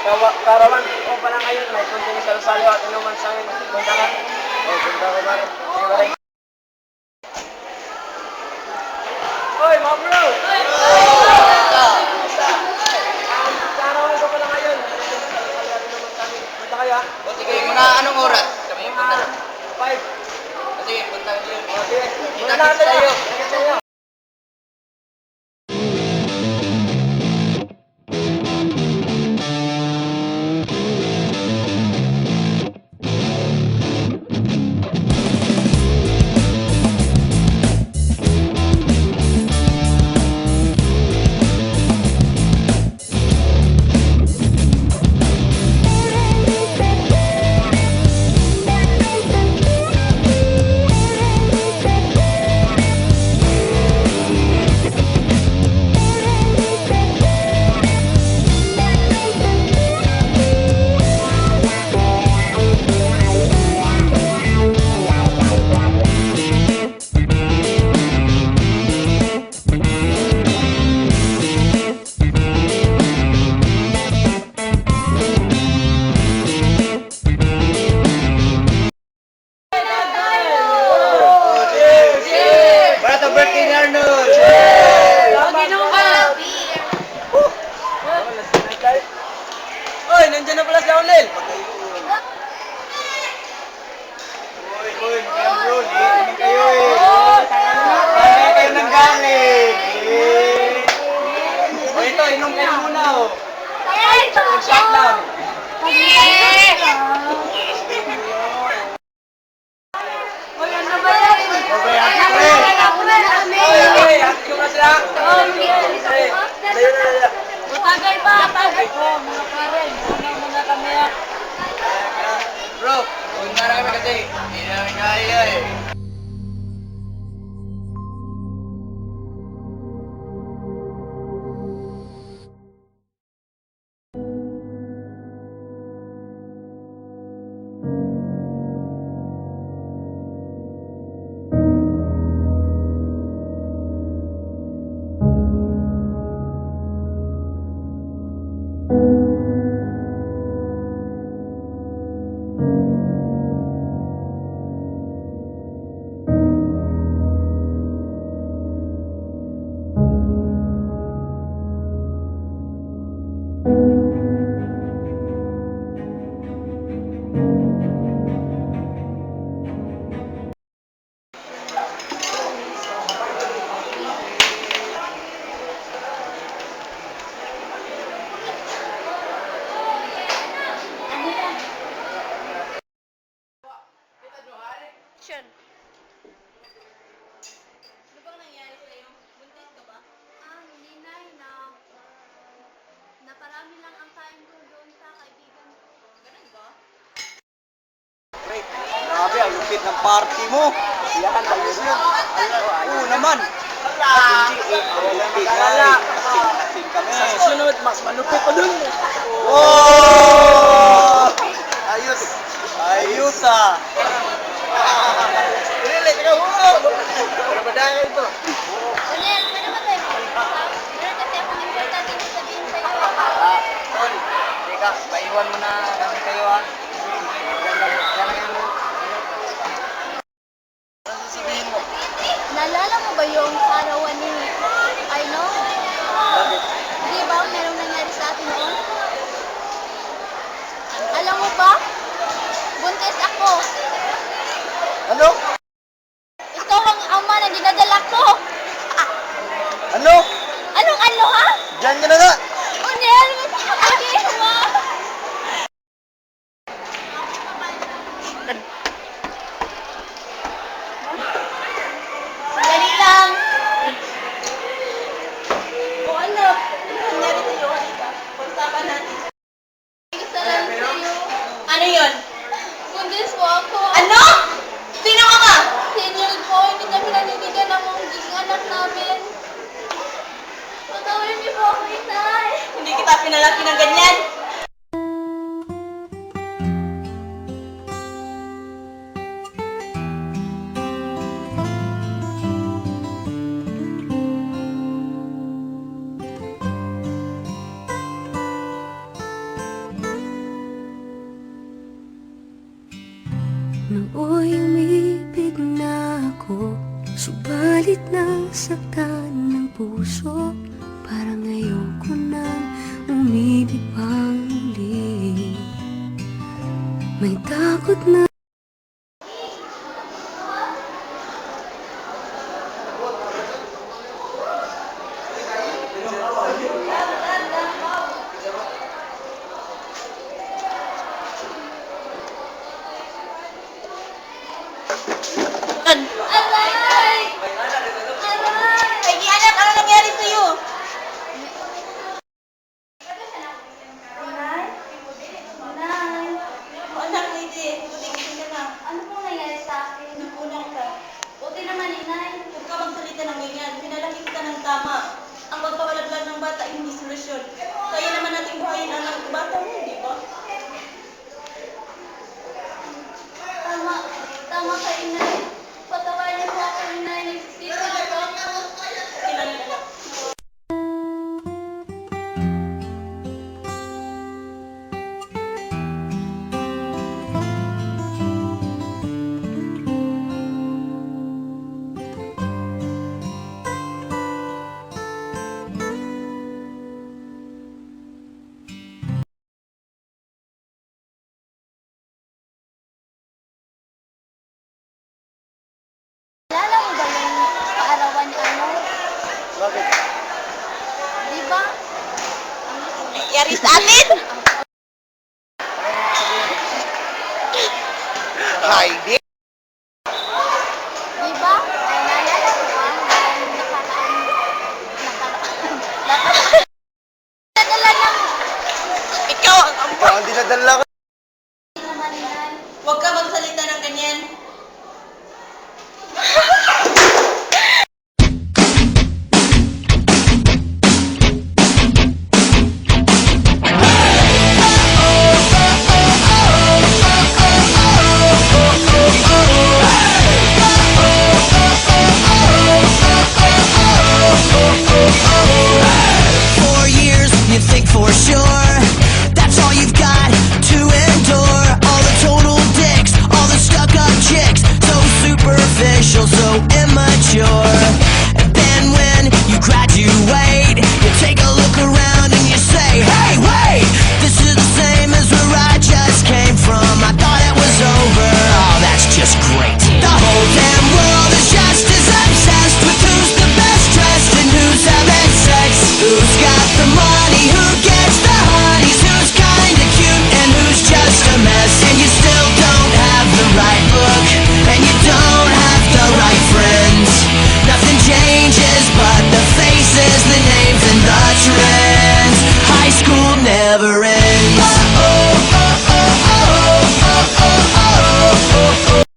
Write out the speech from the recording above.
Karawan ko pala ngayon, may kunting salo-salo at inuman sa amin. Punta ka. O, punta ko ba? Sige ba rin? Hoy, mga bro! Karawan ko pala ngayon, may kunting salo-salo at inuman sa amin. Punta kayo ha? O sige, mga anong oras? Kami yung punta. 5. O sige, punta kayo. O, sige. Kita kits tayo. Kita tayo. Oy, nandiyan na pala si Aulel. Uy, mga bro, hindi kayo eh. Saan kayo nanggaling? O ito, inom kayo muna oh. Mag-shot lang. Bro, punta na kami kasi. Hindi namin kaya eh. Action! Ano bang nangyari sa'yo? Buntis ka ba? Hindi na. Naparami lang ang kain ko doon sa kaibigan ko. Ganun ba? Pre, grabe, ang lupit ng party mo. Yan, ayos yun. Oo naman. Hindi, kasing kami. Sa sunod, mas malupit pa dun. Oh! Ayos. Ayos ah. Really, ikaw. Ano ba dahil ito? Daniel, pwede ba tayo mag-usap? Meron kasi akong importante na sabihin sa'yo. Tol, teka, paiwan mo na kami kayo ha. Ano sasabihin mo? Naalala mo ba yung arawan ni Arno? Bakit? Di ba merong nangyari sa atin noon? Alam mo ba? Buntis ako. Ano? Ikaw ang ama na dinadala ko. Ano? Anong ano ha? Diyan ka na nga. Unel, lagi mo. Dali lang. O ano? Ano nangyari sa'yo? Halika. Pag-usapan natin. Isa lang sa'yo. Ano yun? Buntis mo ako. Ano? Sino ka ba? Senior ko. Hindi kami nanindigan ng magiging anak namin. Patawin niyo po ako, Itay. Hindi kita pinalaki ng ganyan. Subalit nasaktan ng puso, parang ayoko nang umibig pang muli. May takot na Aray! Ay, di anak, ano nangyari sa'yo? Nay? Nay? Anak, hindi. Buti ka na. Ano pong nangyari sa akin? Napunan ka. Buti naman, inay. Huwag ka magsalita ng ganyan. Pinalaki kita ng tama. Ang pagpapalaglag ng bata ay hindi solusyon. Kaya naman natin buhayin ang bata mo, di ba? Tama ka, inay. Patawarin mo ako, inay. Nagsisisi na ako. Kailan na lang. Alala mo ba yung paarawan ni ano? Bakit? Di ba? Nangyari sa atin? Heidi? Di ba? Ay, naalala mo ba? Yung nakaraan. Nadala lang. Ikaw ang Baka hindi nadala ka. naman yan. Huwag ka magsalita ng ganyan. You think for sure that's all you've got to endure. All the total dicks, all the stuck-up chicks, so superficial, so immature.